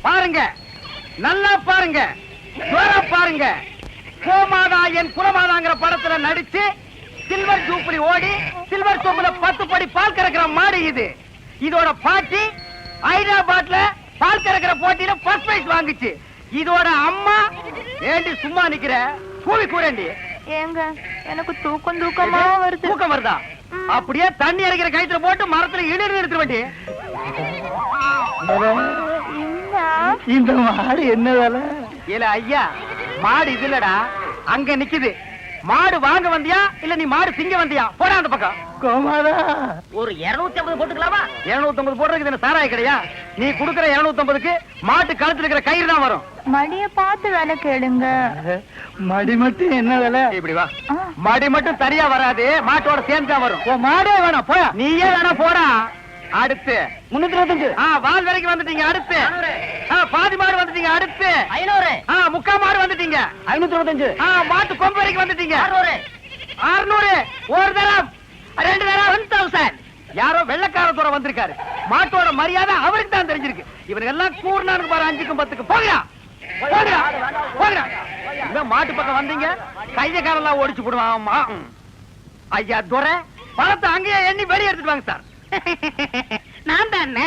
பாருங்க, நல்லா பாருங்க, பாருங்க. கோமாதா என் குலமாதாங்கிற படத்துல நடிச்சு சில்வர் ஜூப்ளி ஓடி சில்வர் சொம்புல 10 படி பால் கறக்கிற மாடு இது. இதோட பாட்டி ஹைதராபாத்ல பால் கறக்கிற போட்டியில ஃபர்ஸ்ட் பிரைஸ் வாங்குச்சு. இதோட அம்மா ஏண்டி சும்மா நிக்கிற, கூவி கூறண்டி. ஏங்க எனக்கு தூக்கமா வருது. தூக்கம் வருதா? அப்படியே தண்ணி இறக்கிற கயித்துல போட்டு மரத்துல இழுத்து எடுத்து வேண்டி. இந்த மாடு என்ன வேலை? இல்ல ஐயா, மாடு இது இல்லடா, அங்க நிக்குது. மாடு வாங்க வந்தியா இல்ல நீ மாடு திங்க வந்தியா? போடா அந்த பக்கம். கோமாதா, ஒரு 250 போட்டுக்கலாமா? 250 போடுறதுக்கு என்ன சாராய கிடையா? நீ குடுக்கற 250க்கு மாட்டு கழுத்துல இருக்கிற கயிறு தான் வரும். மடிய பார்த்து வேலை கேளுங்க. மடி மட்டும் என்ன வேலை? இப்படி வா. மடி மட்டும் சரியா வராது, மாட்டோட சேர்ந்து தான் வரும். மாடே வேணாம், போயா. நீயே வேணா போடா. அடுத்து 325. வால் வரைக்கும் வந்துட்டீங்க. அடுத்து பாதி மாடு வந்துட்டீங்க. அடுத்து 500. முக்கா மாடு வந்துட்டீங்க. 525. மாட்டு கொம்பு வரைக்கும் வந்துட்டீங்க. 600. ஒரு தரம், 2 தரம் 1000. யாரோ வெள்ளக்கார துறை வந்திருக்காரு. மாட்டோட மரியாதை அவருக்கு தான் தெரிஞ்சிருக்கு. இவனுக்கு எல்லாம் கூர்னானு பாரு, 5க்கும் 10க்கும். போகிறா போகிறா போகிறா. மாட்டு பக்கம் வந்தீங்க, கைய காலெல்லாம் ஒடிச்சு போடுவான். ஐயா துரை, பணத்தை அங்கேயே எண்ணி வெளியே எடுத்துட்டு வாங்க சார். நான் தானே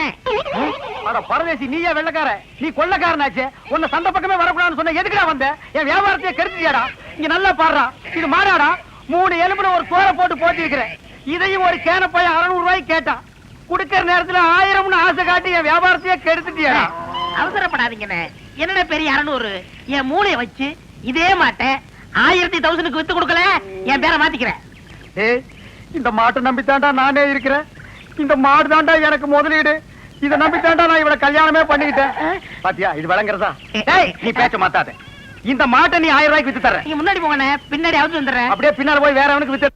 பரதேசி, நீயே வெள்ளக்கார, நீ கொள்ளக்காரனாச்சே. உன்னை சந்த பக்கமே வரக்கூடாதுன்னு சொன்ன, எதுக்குடா வந்த? என் வியாபாரத்தையே கெடுத்துட்டியாடா. இங்க நல்லா பாடுறா, இது மாடாடா. 3 எலும்புல ஒரு தோலை போட்டு போட்டி இருக்கிறேன். இதையும் ஒரு கேன பையன் 600 ரூபாய்க்கு கேட்டான். குடுக்கற நேரத்துல 1000 ஆசை காட்டி என் வியாபாரத்தையே கெடுத்துட்டியாடா. அவசரப்படாதீங்கண்ணே. என்னடா பெரிய 600? என் மூளைய வச்சு இதே மாட்டை 1000 வித்து கொடுக்கல, என் பேரை மாத்திக்கிறேன். இந்த மாட்டை நம்பித்தாண்டா நானே இருக்கிறேன். இந்த மாடு தாண்டா எனக்கு முதலீடு. இதை நம்பித்தாண்டா நான் இவளை கல்யாணமே பண்ணிக்கிட்டேன். பாத்தியா, இது விளங்குறதா? நீ பேச்ச மாத்தாத. இந்த மாட்டை நீ 1000 ரூபாய்க்கு வித்து தர. நீங்க முன்னாடி போங்கண்ணே, பின்னாடி அவுத்து வந்துடுறேன். அப்படியே பின்னால போய் வேற அவனுக்கு வித்து.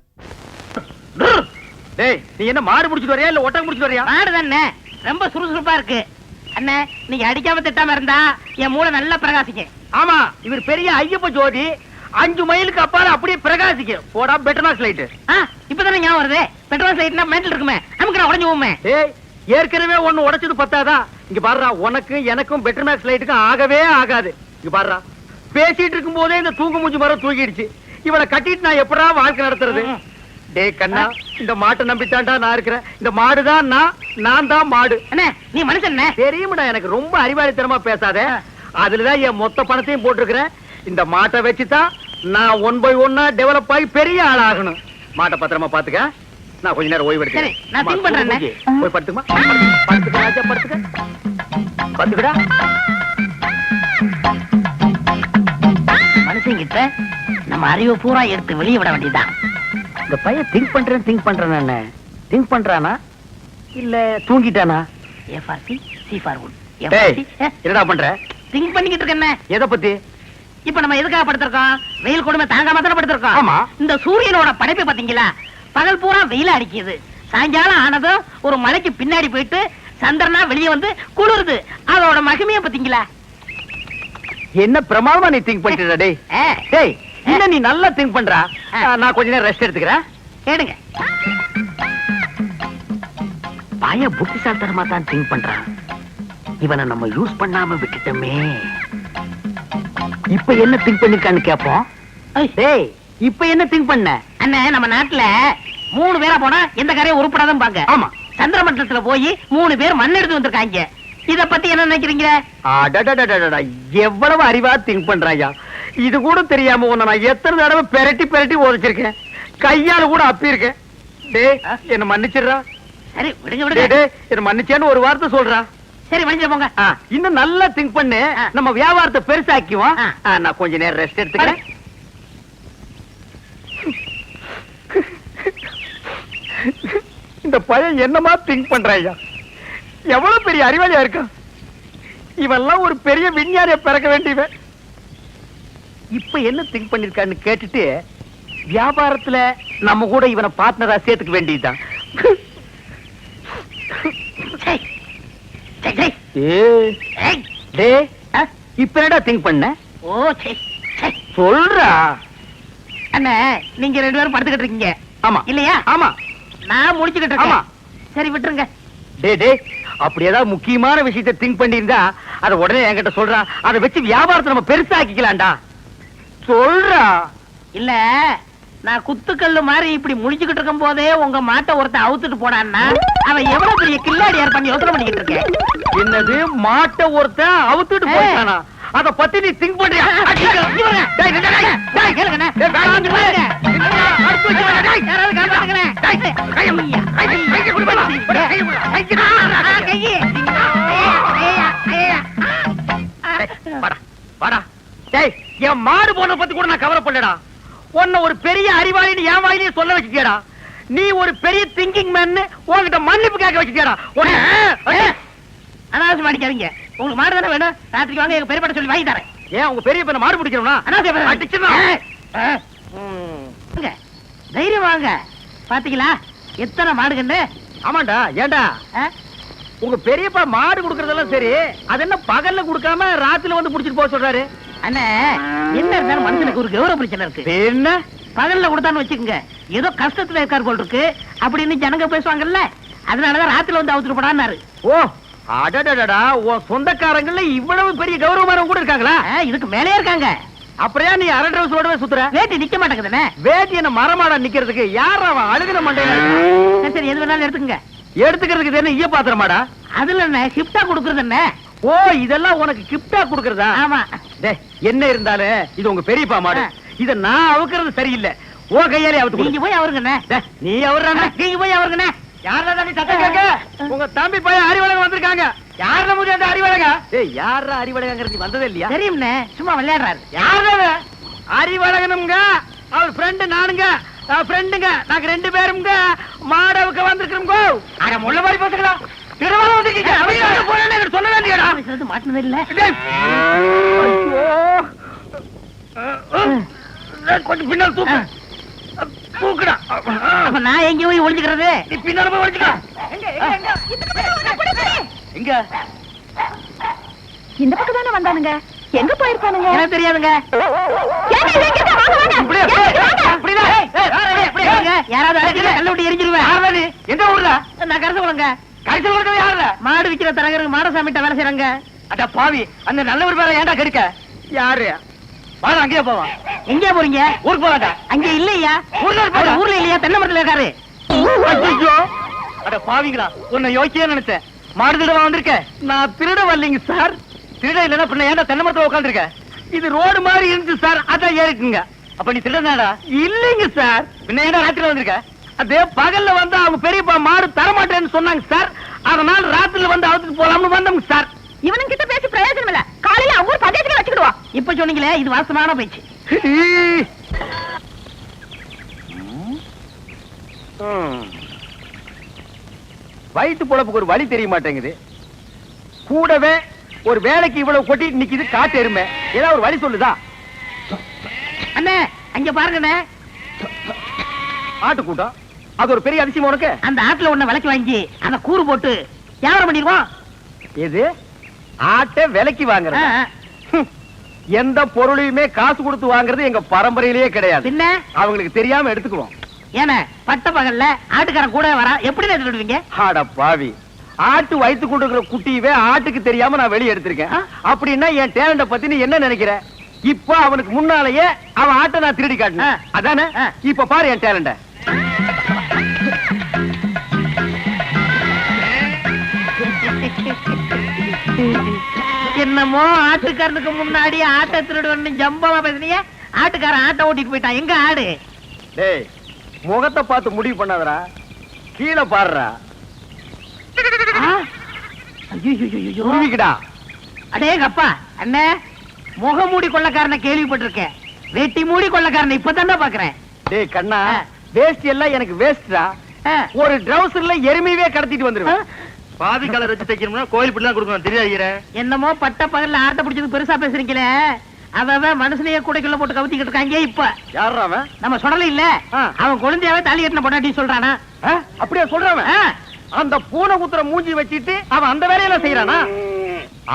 டேய், நீ என்ன மாடு முடிச்சிட்டு வரியா இல்ல ஒட்டகம் முடிச்சிட்டு வரியா? மாடு தானே, ரொம்ப சுறுசுறுப்பா இருக்கு. அண்ணே, நீங்க அடிக்காம திட்டாம இருந்தா என் மூளை நல்லா பிரகாசிக்கும். ஆமா, இவர் பெரிய ஐயப்ப ஜோதி. 5 மைலுக்கு அப்பால அப்படியே பிரகாசிக்கும். போடா பெட்ரோல் லைட். இப்பதானே ஞாபகம் வருது. பெட்ரோல் லைட்னா மெண்டல் இருக்குமே, நமக்கு உடஞ்சு போமே. ஏற்கனவே ஒண்ணு உடைச்சது பத்தாதா? இங்க பாருடா, உனக்கு எனக்கும் பெட்ரோல் லைட்டுக்கும் ஆகவே ஆகாது. இங்க பாருடா, பேசிட்டு இருக்கும் போதே இந்த தூங்கு மூஞ்சி மரம் தூக்கிடுச்சு. இவளை கட்டிட்டு நான் எப்படா வாழ்க்கை நடத்துறது? டேய் கண்ணா, இந்த மாட்டை நம்பித்தாண்டா நான் இருக்கிறேன். இந்த மாடுதான் நான் தான் மாடு. அண்ணே, நீ மனுஷன் தெரியுமாடா, எனக்கு ரொம்ப அறிவாளித்தனமா பேசாத. அதுலதான் என் மொத்த பணத்தையும் போட்டிருக்கிறேன். இந்த மாட்டை வச்சுதான் நான் 1 by 1 டெவலப் ஆகி பெரிய ஆள் ஆகணும். மாட்டை பத்திரமா பாத்துக்க. நான் கொஞ்ச நேரம் ஓய்வு எடுக்கிறேன். நான் திங்க் பண்றேன். போய் படுத்துமா, படுத்துக்க. படுத்துக்கடா. மனுஷங்கிட்ட நம்ம அறிவு பூரா எடுத்து வெளியே விட வேண்டியதுதான். இந்த பையன் திங்க் பண்றேன் திங்க் பண்றானா இல்ல தூங்கிட்டானா? என்னடா பண்ற? திங்க் பண்ணிக்கிட்டு இருக்கேன். எதை பத்தி? இப்ப நம்ம எதுக்காக படுத்திருக்கோம்? வெயில் கொடுமை தாங்காம தானே படுத்திருக்கோம். ஆமா. இந்த சூரியனோட படைப்பை பாத்தீங்களா? பகல் பூரா வெயில அடிக்குது. சாயங்காலம் ஆனதும் ஒரு மலைக்கு பின்னாடி போயிட்டு சந்திரனா வெளியே வந்து குளிருது. அதோட மகிமைய பாத்தீங்களா? என்ன பிரமாதமா நீ திங்க் பண்ணிட்டு? டேய், என்ன நீ நல்லா திங்க் பண்றா. நான் கொஞ்ச நேரம் ரெஸ்ட் எடுத்துக்கிறேன். கேடுங்க. பய புத்திசாலித்தனமா தான் திங்க் பண்றான். இவனை நம்ம யூஸ் பண்ணாம விட்டுட்டோமே. இப்ப என்ன திங்க் பண்ணிருக்கான்னு கேப்போம். டேய், இப்ப என்ன திங்க் பண்ண? அண்ணே, நம்ம நாட்டுல 3 பேரா போனா எந்த கரையும் உருப்படாதான் பாங்க. ஆமா. சந்திரமண்டலத்துல போய் 3 பேர் மண் எடுத்து வந்திருக்காங்க. இத பத்தி என்ன நினைக்கிறீங்க? எவ்வளவு அறிவா திங்க் பண்றாயா. இது கூட தெரியாம உன்னை நான் எத்தனை தடவை பெரட்டி உதச்சிருக்கேன். கையால கூட அப்பி இருக்கேன். டேய், என்ன மன்னிச்சிடுறா. சரி, விடுங்க. என்ன மன்னிச்சேன்னு ஒரு வார்த்தை சொல்றா. சரி, மன்னிச்சு போங்க. இன்னும் நல்லா திங்க் பண்ணு. நம்ம வியாபாரத்தை பெருசாக்குவோம். நான் கொஞ்ச நேரம் ரெஸ்ட் எடுத்துக்கிறேன். இந்த பையன் என்னமா திங்க் பண்றாயா. எவ்வளவு பெரிய அறிவாளியா இருக்கான். இவெல்லாம் ஒரு பெரிய விஞ்ஞானிய பிறக்க வேண்டியவன். இப்ப என்ன திங்க் பண்ணிருக்கான்னு கேட்டுட்டு வியாபாரத்துல நம்ம கூட இவனை பார்ட்னரா சேர்த்துக்க வேண்டியதுதான். இப்ப என்னடா திங்க் பண்ண? சொல்றா. அண்ணே, நீங்க 2 பேரும் படுத்துக்கிட்டு இருக்கீங்க. ஆமா இல்லையா? ஆமா. நான் முடிச்சுக்கிட்டு இருக்கேன். சரி, விட்டுருங்க. டேய், அப்படி ஏதாவது முக்கியமான விஷயத்தை திங்க் பண்ணியிருந்தா அதை உடனே என்கிட்ட சொல்றா. அதை வச்சு வியாபாரத்தை நம்ம பெருசாக்கிக்கலாம்டா. சொல்றா. இல்ல நான் குத்துக்கல்லு மாதிரி இப்படி முழிச்சுக்கிட்டு இருக்கும் போதே உங்க மாட்டை ஒருத்தன் அவுத்துட்டு போனான்னா அவன் எவ்வளவு பெரிய கில்லாடி ஏற்பாடு யோசனை பண்ணிக்கிட்டு இருக்கேன். என்னது மாட்டை ஒருத்தன் அவுத்துட்டு போயிட்டானா? அத பத்தி நீ திங்க் பண்றியா? என் மாடு போன பத்தி கூட நான் கவலைப்படலடா. உன்னை ஒரு பெரிய அறிவாளின்னு என் வாயிலேயே சொல்ல வச்சுட்டியாடா. நீ ஒரு பெரிய திங்கிங் மேன் உன்கிட்ட மன்னிப்பு கேட்க வச்சுட்டியாடா. அனாவசியம் அடிக்காதீங்க. உங்களுக்கு மாடு தானே வேணும், ராத்திரிக்கு வாங்க, எங்க பெரியப்பட்ட சொல்லி வாங்கி தரேன். ஏன் உங்க பெரிய பையனை மாடு பிடிக்கணும்னா? தைரியம் வாங்க. பாத்தீங்களா எத்தனை மாடுகண்டு? ஆமாண்டா. ஏண்டா உங்க பெரியப்பா மாடு குடுக்கறதெல்லாம் சரி, அது என்ன பகல்ல குடுக்காம ராத்திரில வந்து புடிச்சிட்டு போக சொல்றாரு? அண்ணே என்ன இருந்தாலும் மனுஷனுக்கு ஒரு கௌரவ பிரச்சனை இருக்கு. என்ன பகல்ல கொடுத்தான்னு வச்சுக்கோங்க, ஏதோ கஷ்டத்துல இருக்காரு போல் இருக்கு அப்படின்னு ஜனங்க பேசுவாங்கல்ல, அதனாலதான் ராத்திரில வந்து அவுத்துட்டு போடான்னாரு. ஓ அடடடடா, உன் சொந்தக்காரங்கள்ல இவ்வளவு பெரிய கௌரவமானவங்க கூட இருக்காங்களா? இதுக்கு மேலே இருக்காங்க. அப்படியா நீ அரை டிரவுஸோடவே சுத்துற? வேட்டி நிக்க மாட்டேங்குதுண்ணே. வேட்டி என்ன மரமாடா நிக்கிறதுக்கு? யார் அவன் அழுகின மண்டையில? சரி எது வேணாலும் எடுத்துக்கங்க. எடுத்துக்கிறதுக்கு என்ன ஈய பாத்திரமாடா? அதுல என்ன கிஃப்டா கொடுக்கறது என்ன? ஓ இதெல்லாம் உனக்கு கிஃப்டா கொடுக்கறதா? ஆமா. என்ன இருந்தாலும் இது உங்க பெரியப்பா மாடு, இத நான் அவுக்கிறது சரியில்லை. ஓ கையாலே அவுத்து. நீங்க போய் அவருங்கண்ணே. நீ அவர்றானே. நீங்க போய் அவருங்கண்ணே. யாரா நீ சத்தம் கேட்க? உங்க தம்பி பையன் அறிவழகம் வந்திருக்காங்க. யாரா முடியும் அந்த அறிவழக? ஏய் யாரா அறிவழகங்கிறது நீ வந்ததே இல்லையா? தெரியும்ண்ணே, சும்மா விளையாடுறாரு. யாரா அறிவழகனுங்க? அவர் ஃப்ரெண்டு நானுங்க, ஃப்ரெண்டுங்க, நாங்க ரெண்டு பேருங்க மாடவுக்கு வந்திருக்கிறோங்க. அட முள்ள மாதிரி பேசுங்களா? திருவாரூர் வந்துட்டீங்க. அவங்க போறேன்னு எனக்கு சொல்ல வேண்டியடா. மாட்டினது இல்ல. கொஞ்சம் பின்னால் தூக்கு. தூக்குடா. அப்ப நான் எங்க போய் ஒளிஞ்சுக்கிறது? நீ பின்னால போய் ஒளிஞ்சுக்க. எங்க? இந்த பக்கம் தானே வந்தானுங்க. எங்க போயிருப்பானுங்க? எனக்கு தெரியாதுங்க. யாராவது அழைக்கிறேன், கல்ல விட்டு எரிஞ்சிருவேன். எந்த ஊர்ல? நான் கருத்து கொடுங்க. கடைசி கொடுக்கறது யாருல? மாடு விக்கிற தரகருக்கு மாடசாமிட்ட வேலை செய்யறாங்க. அட பாவி, அந்த நல்லவர் வேலை ஏன்டா கெடுக்க? யாரு? வாடா அங்கேயே போவான். எங்கே போறீங்க? ஊருக்கு போவாடா. அங்க இல்லையா? ஊர்ல ஊர்ல இல்லையா? தென்னை மரத்துல இருக்காரு. ஐயோ அட பாவிங்களா, உன்னை யோசிச்சே நினைச்சேன். மாடு திருட வந்திருக்க. நான் திருட வரலைங்க சார். திருட இல்லைன்னா பின்ன ஏன்டா தென்னை மரத்துல உட்காந்துருக்க? இது ரோடு மாதிரி இருந்துச்சு சார், அதான் ஏறிக்குங்க. அப்ப நீ திருடனாடா? இல்லைங்க சார். பின்ன ஏன்டா ராத்திரில வந்திருக்க? அதே பகல்ல வந்து அவங்க பெரியப்பா மாடு தரமாட்டேன்னு சொன்னாங்க சார், அதனால ராத்திரில வந்து அவுத்துட்டு போலாம்னு வந்தோம் சார். இவனுங்க கிட்ட பேசி பிரயோஜனம் இல்ல. காலையில அவங்க ஊர் பஞ்சாயத்துல வச்சுக்கிடுவா. இப்ப சொன்னீங்களே, இது வாசமான பேச்சு. வயிற்று பொழப்புக்கு ஒரு வழி தெரிய மாட்டேங்குது. கூடவே ஒரு வேலைக்கு இவ்வளவு கொட்டிட்டு நிக்குது காட்டு எருமை. ஏதாவது ஒரு வழி சொல்லுதா? அண்ணே அங்க பாருங்கண்ணே, ஆட்டு கூட்டம். அது ஒரு பெரிய அதிசயம் உனக்கு. அந்த ஆட்டுல ஒண்ணு விலைக்கு வாங்கி அந்த கூறு போட்டு வியாபாரம் பண்ணிடுவோம். எது? ஆட்டை விலைக்கு வாங்குறது? எந்த பொருளையுமே காசு கொடுத்து வாங்குறது எங்க பரம்பரையிலேயே கிடையாது. என்ன அவங்களுக்கு தெரியாம எடுத்துக்குவோம். ஏன்னா பட்ட பகல்ல ஆட்டுக்காரன் கூட வர எப்படி எடுத்துடுவீங்க? ஆட பாவி, ஆட்டு வயித்து கொண்டு குட்டியவே ஆட்டுக்கு தெரியாம நான் வெளியே எடுத்திருக்கேன். அப்படின்னா என் டேலண்ட பத்தி நீ என்ன நினைக்கிற? இப்ப அவனுக்கு முன்னாலேயே அவன் ஆட்டை நான் திருடி காட்டினேன், அதானே? இப்ப பாரு என் டேலண்ட. என்னமோ ஆட்டுக்காரனுக்கு முன்னாடி ஆட்டை திருடுவன்னு ஜம்பமா பேசுனீங்க. ஆட்டுக்காரன் ஆட்டை ஓட்டிட்டு போயிட்டான். எங்க ஆடு? டேய், முகத்தை பார்த்து முடிவு பண்ணாதடா, கீழே பாருடா. உருவிக்கடா. அடேங்கப்பா அண்ணே, முகமூடி கொள்ளக்காரனை கேள்விப்பட்டிருக்கேன், வெட்டி மூடி கொள்ளக்காரனை இப்பதானே பாக்குறேன். டேய் கண்ணா, வேஸ்ட் எல்லாம் எனக்கு வேஸ்டா. ஒரு ட்ரவுசர்ல எருமையே கடத்திட்டு வந்துருவேன். பாதி கலர் வச்சு தைக்கணும்னா கோயில் பிள்ளை கொடுக்கணும், தெரியாது. என்னமோ பட்ட பகல்ல ஆட்டை பிடிச்சது பெருசா பேசுறீங்களே, அவன் மனுஷனையே கூடைக்குள்ள போட்டு கவுத்திக்கிட்டு இருக்காங்க. இப்ப யாரா அவன்? நம்ம சொல்லல இல்ல, அவன் குழந்தையாவே தாலி கட்டின பொண்டாட்டி சொல்றானா? அப்படியே சொல்றான். அந்த பூனை குத்துற மூஞ்சி வச்சிட்டு அவன் அந்த வேலையெல்லாம் செய்யறானா?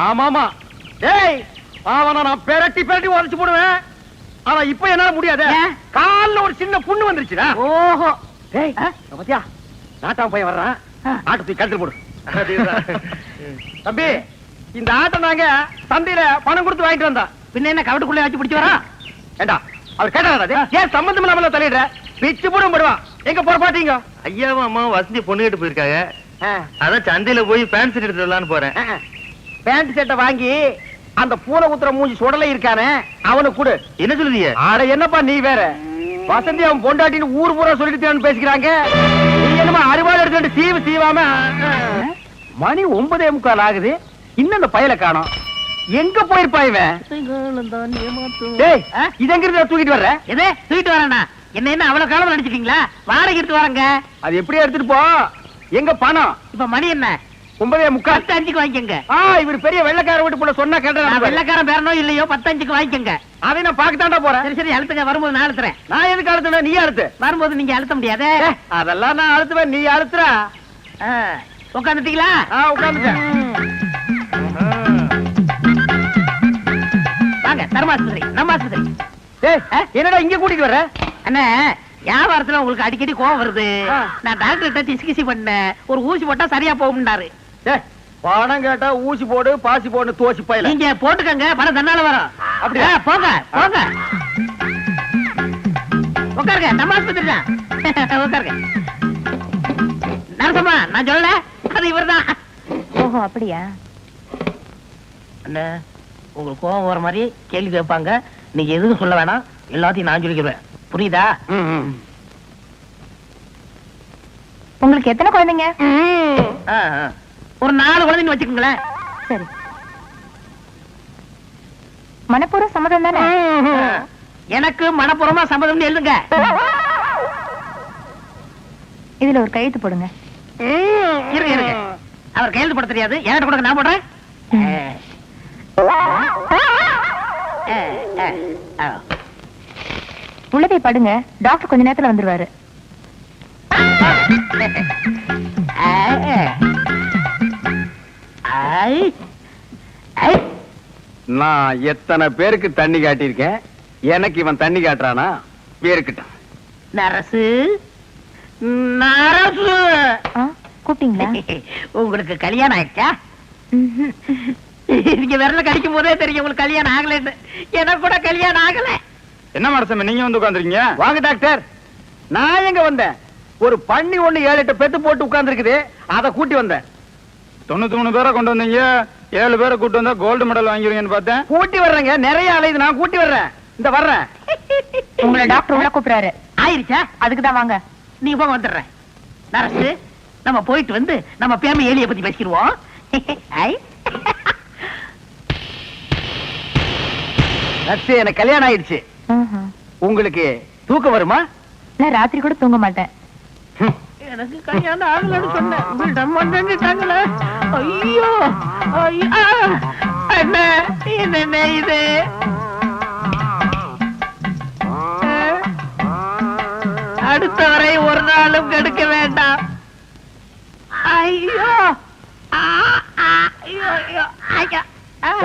ஆமாமா. டேய், அவனை நான் பெரட்டி பெரட்டி உடைச்சு போடுவேன். அவன் இப்ப என்னால முடியாது. கால்ல ஒரு சின்ன புண்ணு வந்துருச்சுடா. ஓஹோ. டேய், பாத்தியா, நாட்டாம பையன் வர்றான். ஆட்டை தூக்கி கழுத்துல போடு. தம்பி இந்த ஆட்டை நாங்க சந்தையில பணம் கொடுத்து வாங்கிட்டு வந்தோம். பின்ன என்ன கவட்டுக்குள்ளே வச்சு பிடிச்சு வரோம்? ஏண்டா அவர் கேட்டாரா? ஏன் சம்பந்தம் இல்லாம தலையிடுற? பிச்சு போடும் போடுவான். எங்க போற பாத்தீங்க? ஐயாவும் அம்மாவும் வசந்தி பொண்ணு கேட்டு போயிருக்காங்க. அதான் சந்தையில போய் பேண்ட் ஷர்ட் எடுத்து வரலான்னு போறேன். பேண்ட் ஷர்ட்டை வாங்கி அந்த பூனை குத்துற மூஞ்சி சுடலை இருக்கானே அவனுக்கு கொடு. என்ன சொல்லுதீங்க? ஆட என்னப்பா நீ வேற வசந்தி அவன் பொண்டாட்டின்னு ஊர் பூரா சொல்லிட்டு பேசிக்கிறாங்க. நீ என்னமா அறுவாள் எடுத்துட்டு சீவு சீவாம மணி 9:45 ஆகுது. இன்னும் அந்த பயலை காணோம். எங்க போயிருப்பா இவன்? டேய், இது எங்க இருந்து தூக்கிட்டு வர்ற? எதே தூக்கிட்டு வரேன்னா என்ன அவ்வளவு காலம் நினைச்சிட்டீங்களா? வாடகை எடுத்து வரங்க. அது எப்படியே எடுத்துட்டு போ. எங்க பணம்? இப்ப மணி என்ன? 9:45. 10:05 வாங்கிக்கங்க. இவர் பெரிய வெள்ளக்கார வீட்டு போல சொன்னா கேட்டா வெள்ளக்காரன் பேரனோ இல்லையோ 10:05 வாங்கிக்கங்க. அதை நான் பாக்கத்தாண்டா போறேன். சரி சரி அழுத்துங்க. வரும்போது நான் அழுத்துறேன். நான் எதுக்கு அழுத்துறேன்? நீ அழுத்து. வரும்போது நீங்க அழுத்த முடியாது. அதெல்லாம் நான் அழுத்துவேன். நீ அழுத்துறா. உட்காந்துட்டீங்களா? உட்காந்துட்டேன். வாங்க தர்மாஸ்பத்திரி நம்ம ஆஸ்பத்திரி. என்னடா இங்க கூட்டிட்டு வர்ற? அண்ணா வியாபாரத்துல உங்களுக்கு அடிக்கடி கோவம் வருது. நான் டாக்டர்கிட்ட டிஸ்கசி பண்ணேன். ஒரு ஊசி போட்டா சரியா போகும்னாரு. பணம் கேட்டா ஊசி போடு பாசி போடு தோசி பையல. நீங்க போட்டுக்கங்க, பணம் தன்னால வரும். அப்படியா? போங்க போங்க உட்காருங்க. நம்ம ஆஸ்பத்திரி தான். உட்காருங்க. நரசம்மா நான் சொல்லல, அது இவர்தான். ஓஹோ அப்படியா? அண்ணா உங்களுக்கு கோவம் வர மாதிரி கேள்வி கேட்பாங்க. நீங்க எதுவும் சொல்ல வேணாம், எல்லாத்தையும் நான் சொல்லிக்கிறேன். புரியுதா? உங்களுக்கு எத்தனை குழந்தைங்க? ஒரு 4 குழந்தைங்க வச்சுக்கோங்களேன். சரி. மனப்பூர்வ சம்மதம் தானே? எனக்கு மனப்பூர்வமா சம்மதம்னு எழுதுங்க. இதுல ஒரு கையெழுத்து போடுங்க. இருங்க இருங்க, அவர் கையெழுத்து போட தெரியாது. என்கிட்ட கொடுங்க, நான் போடுறேன். உள்ளதை படுங்க. டாக்டர் கொஞ்ச நேரத்துல வந்துருவாரு. நான் எத்தனை பேருக்கு தண்ணி காட்டியிருக்கேன். எனக்கு இவன் தண்ணி காட்டுறானா? பேருக்கிட்டான். நரசு நரசு கூப்பிட்டீங்களா? உங்களுக்கு கல்யாணம் ஆயிடுச்சா? நீங்க விரல கடிக்கும் போதே தெரியும் உங்களுக்கு கல்யாணம் ஆகலன்னு. எனக்கு கூட கல்யாணம் ஆகல. என்ன மேடம் நீங்க வந்து உட்காந்துருக்கீங்க? வாங்க டாக்டர். நான் எங்க வந்தேன்? ஒரு பண்ணி ஒண்ணு 7-8 பெத்து போட்டு உட்கார்ந்து இருக்குது. அதை கூட்டி வந்தேன். 93 பேரை கொண்டு வந்தீங்க. 7 பேரை கூட்டு வந்தா கோல்டு மெடல் வாங்கிருவீங்கன்னு பார்த்தேன். கூட்டி வர்றேங்க. நிறைய அலையுது. நான் கூட்டி வர்றேன். இந்த வர்றேன். உங்களை டாக்டர் உள்ள கூப்பிடுறாரு. ஆயிருச்சா? அதுக்குதான் வாங்க. நீங்க போக வந்துடுறேன். நரசு நம்ம போயிட்டு வந்து நம்ம பேம ஏலிய பத்தி பேசிடுவோம். எனக்கு கல்யாணம் ஆயிடுச்சு. உங்களுக்கு தூக்கம் வருமா? நான் ராத்திரி கூட தூங்க மாட்டேன். எனக்கு கல்யாணம் ஆகலன்னு சொன்னேன். ஐயோ என்ன இது? அடுத்த வரை ஒரு நாளும் கெடுக்க வேண்டாம். ஐயோ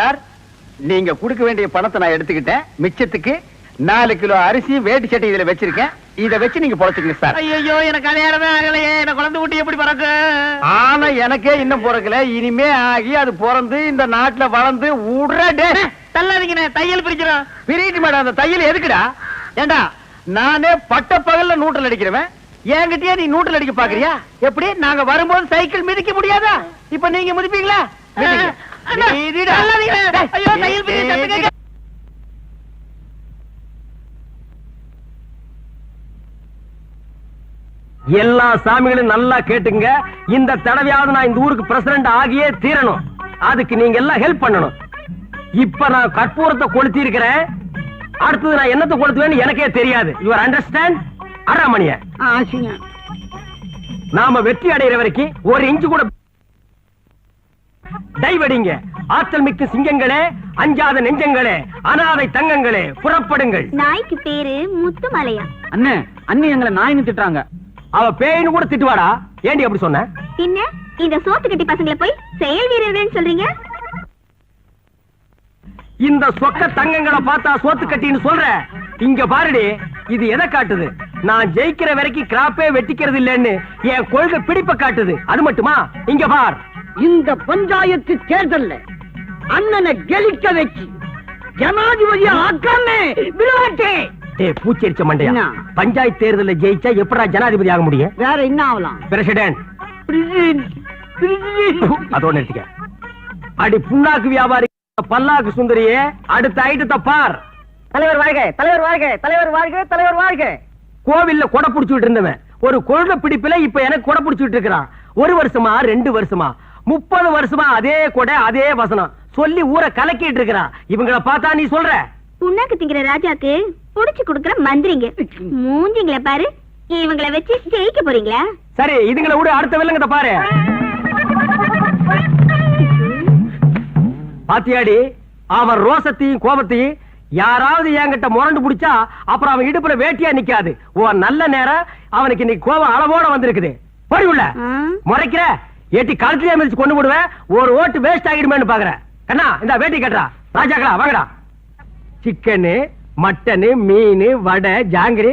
சார், நீங்க கொடுக்க வேண்டிய பணத்தை நான் எடுத்துக்கிட்டேன். மிச்சத்துக்கு 4 கிலோ அரிசி வேட்டி சட்டை இதுல வச்சிருக்கேன். இத வச்சு நீங்க பொழைச்சுக்கங்க சார். ஐயோ எனக்கு கல்யாணமே ஆகலையே. எனக்கு குழந்தை குட்டி எப்படி பிறக்கு? ஆனா எனக்கே இன்னும் பிறக்கல. இனிமே ஆகி அது பிறந்து இந்த நாட்டுல வளர்ந்து உடனே தள்ளாதீங்க. தையல் பிரிக்கிறோம். பிரிட்டு மேடம். அந்த தையல் எதுக்குடா? ஏண்டா நானே பட்ட பகல்ல நூற்றல் அடிக்கிறவன். என்கிட்டயே நீ நூற்றல் அடிக்க பாக்குறியா? எப்படி? நாங்க வரும்போது சைக்கிள் மிதிக்க முடியாதா? இப்ப நீங்க மிதிப்பீங்களா? ஐயோ தையல் பிரிக்க. எல்லா சாமிகளும் நல்லா கேட்டுங்க. இந்த தடவையாவது நான் இந்த ஊருக்கு பிரசிடண்ட் ஆகியே தீரணும். அதுக்கு நீங்க எல்லாம் ஹெல்ப் பண்ணணும். இப்ப நான் கற்பூரத்தை கொளுத்தி இருக்கிறேன். அடுத்தது நான் என்னத்தை கொளுத்துவேன்னு எனக்கே தெரியாது. Your understand? அறாமணிய நாம வெற்றி அடைகிற வரைக்கும் 1 இன்ச்சு கூட டைவடிங்க. ஆற்றல் மிக்க சிங்கங்களே, அஞ்சாத நெஞ்சங்களே, அனாதை தங்கங்களே, புறப்படுங்கள். நாய்க்கு பேரு முத்துமலையா? அண்ணே, அண்ணி எங்களை நாயின்னு திட்டுறாங்க. அவ பேயின்னு கூட திட்டுவாடா. ஏண்டி அப்படி சொன்ன? பின்ன இந்த சோத்து கட்டி பசங்களை போய் செயல் வீரர்கள் சொல்றீங்க? இந்த சொக்க தங்கங்களை பார்த்தா சோத்து கட்டின்னு சொல்ற. இங்க பாருடி, இது எதை காட்டுது? நான் ஜெயிக்கிற வரைக்கும் கிராப்பே வெட்டிக்கிறது இல்லன்னு என் கொள்கை பிடிப்ப காட்டுது. அது மட்டுமா? இங்க பார், இந்த பஞ்சாயத்து தேர்தல்ல அண்ணனை கெலிக்க வச்சு ஜனாதிபதி ஆக்காமே விளையாட்டே. பூச்செரிச்ச மண்டையா, என்ன? பஞ்சாயத்து தேர்தலில் ஜெயிச்சா எப்படா ஜனாதிபதி ஆக முடியும்? வேற என்ன ஆகலாம்? பிரசிடென்ட். பிரசிடென்ட். அதோட நிறுத்திக்க. அடி புண்ணாக்கு வியாபாரி பல்லாக்கு சுந்தரியே, அடுத்த ஐட்டத்தை பார். தலைவர் வாழ்க, தலைவர் வாழ்க, தலைவர் வாழ்க, தலைவர் வாழ்க. கோவில்ல கொடை புடிச்சுட்டு இருந்தவன் ஒரு கொள்கை பிடிப்புல இப்ப எனக்கு கொடை புடிச்சுட்டு இருக்கிறான். 1 வருஷமா 2 வருஷமா 30 வருஷமா அதே கொடை அதே வசனம் சொல்லி ஊரை கலக்கிட்டு இருக்கிறான். இவங்கள பார்த்தா நீ சொல்ற புண்ணாக்கு திங்கிற ராஜாக்கு புடிச்சு குடுக்கற மந்திரிங்க மூஞ்சிங்கள பாரு. இவங்கள வச்சு ஜெயிக்க போறீங்களா? சரி, இதுங்களை விட அடுத்த வில்லங்கத்தை பாரு. பாத்தியாடி, அவன் ரோசத்தையும் கோபத்தையும் யாராவது என்கிட்ட முரண்டு பிடிச்சா அப்புறம் அவன் இடுப்புல வேட்டியா நிக்காது. ஓ நல்ல நேரம் அவனுக்கு இன்னைக்கு கோபம் அளவோட வந்திருக்குது. போடி உள்ள முறைக்கிற ஏட்டி கழுத்திலே மிதிச்சு கொண்டு போடுவேன். ஒரு ஓட்டு வேஸ்ட் ஆகிடுமேன்னு பாக்குற. கண்ணா இந்த வேட்டி கட்டுறா. ராஜாக்களா வாங்கடா. சிக்கனு மட்டனு மீன் வடை ஜாங்கிரி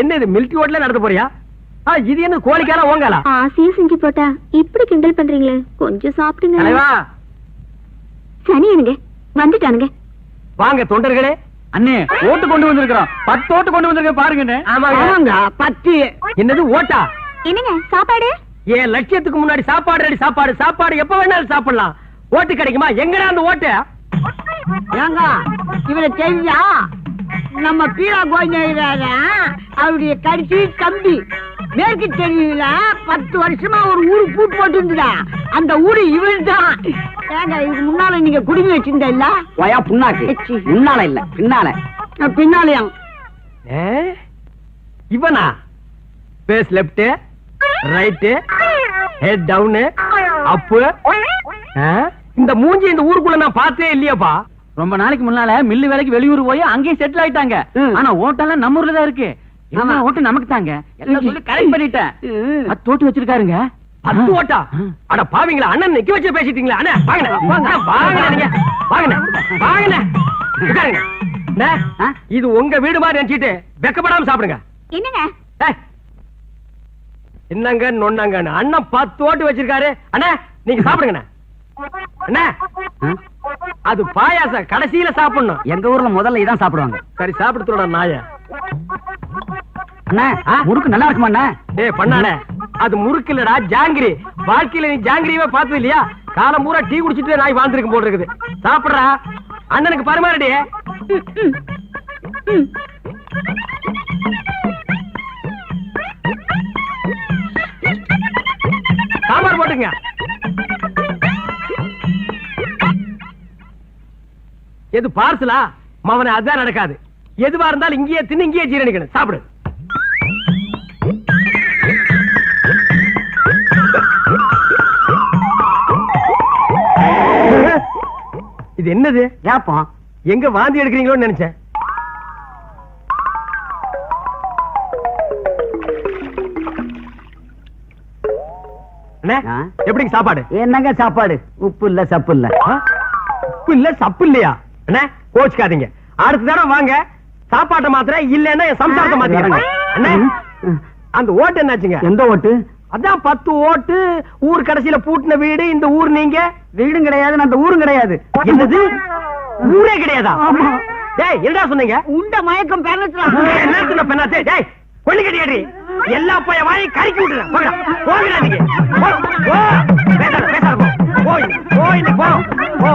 என்ன இது மில்கி ஓட்ல நடத்த போறியா? இது என்ன கோழிக்கால ஓங்காலா? ஆசையும் செஞ்சு போட்டா இப்படி கிண்டல் பண்றீங்களே, கொஞ்சம் சாப்பிடுங்க. தலைவா சனியனுங்க வந்துட்டானுங்க. வாங்க தொண்டர்களே. அண்ணே ஓட்டு கொண்டு வந்திருக்கிறோம். 10 ஓட்டு கொண்டு வந்திருக்கேன் பாருங்க. ஆமாங்க 10. என்னது ஓட்டா? என்னங்க சாப்பாடு? என் லட்சியத்துக்கு முன்னாடி சாப்பாடு ரெடி. சாப்பாடு சாப்பாடு எப்ப வேணாலும் சாப்பிடலாம். ஓட்டு கிடைக்குமா? எங்கடா அந்த ஓட்டு? ஏங்க இவரை தெரிஞ்சா நம்ம பீரா கோயில அவருடைய கடைசி தம்பி மேற்கு தெரியல 10 வருஷமா ஒரு ஊரு பூட்டு போட்டு இருந்ததா. அந்த ஊரு இவன் தான். ஏங்க இதுக்கு முன்னால நீங்க குடுமி வச்சிருந்த இல்ல? வயா புண்ணாக்கு. முன்னால இல்ல பின்னால. பின்னாலயா? இவனா? Face left right head down up. இந்த மூஞ்சி இந்த ஊருக்குள்ள நான் பார்த்தே இல்லையாப்பா. ரொம்ப நாளைக்கு முன்னால மில்லு வேலைக்கு வெளியூர் போய் அங்கேயே செட்டில் ஆயிட்டாங்க. ஆனா ஓட்டெல்லாம் நம்ம ஊர்ல தான் இருக்கு. ஓட்டு நமக்கு தாங்க எல்லாம் சொல்லி கரெக்ட் பண்ணிட்டேன். 10 ஓட்டு வச்சிருக்காருங்க. 10 ஓட்டா? அட பாவீங்களா, அண்ணன் நிக்க வச்சு பேசிட்டீங்களா? அண்ணா வாங்க வாங்க நீங்க வாங்க வாங்க உட்காருங்க. இது உங்க வீடு மாதிரி நினைச்சிட்டு வெக்கப்படாம சாப்பிடுங்க. என்னங்க என்னங்க நொன்னாங்க? அண்ணன் 10 ஓட்டு வச்சிருக்காரு. அண்ணா நீங்க சாப்பிடுங்க. அண்ணா அது பாயாசம் கடைசியில சாப்பிடணும். எங்க ஊர்ல முதல்ல இதான் சாப்பிடுவாங்க. சரி சாப்பிடுறோட நாய. அண்ணா முறுக்கு நல்லா இருக்குமா அண்ணா? டேய் பண்ணானே, அது முறுக்கு இல்லடா ஜாங்கிரி. வாழ்க்கையில நீ ஜாங்கிரியவே பார்த்தது இல்லையா? காலம் பூரா டீ குடிச்சிட்டு நாய் வாழ்ந்துருக்கு போல இருக்குது. சாப்பிடுறா, அண்ணனுக்கு பரிமாறடி. சாம்பார் போட்டுங்க. எது பார்சலா? மவனை அதான் நடக்காது. எதுவா இருந்தாலும் இங்கேயே தின்னு இங்கேயே ஜீரணிக்கணும். சாப்பிடு. இது என்னது? ஏப்பா எங்க வாந்தி எடுக்கிறீங்களோன்னு நினைச்சேன். எப்படி சாப்பாடு? என்னங்க சாப்பாடு? உப்பு இல்ல சப்பு இல்ல. உப்பு இல்ல சப்பு இல்லையா? அண்ணா கோச்சுக்காதீங்க. அடுத்த தடவை வாங்க சாப்பாட்டை மாத்திர இல்லன்னா என் சம்சாரத்தை மாத்திக்கிறேன். அண்ணா அந்த ஓட்டு என்னாச்சுங்க? எந்த ஓட்டு? அதான் 10 ஓட்டு. ஊர் கடைசியில பூட்டின வீடு இந்த ஊர். நீங்க வீடும் கிடையாது அந்த ஊரும் கிடையாது. என்னது ஊரே கிடையாதா? டேய் என்னடா சொன்னீங்க? உண்ட மயக்கம் என்ன சொன்ன பெண்ணாத்தே? டேய் கொள்ளி கட்டியாடி எல்லா போய வாயை கறிக்கி விட்டுறேன். போங்கடா நீங்க. பேசாத போ. போய் போ.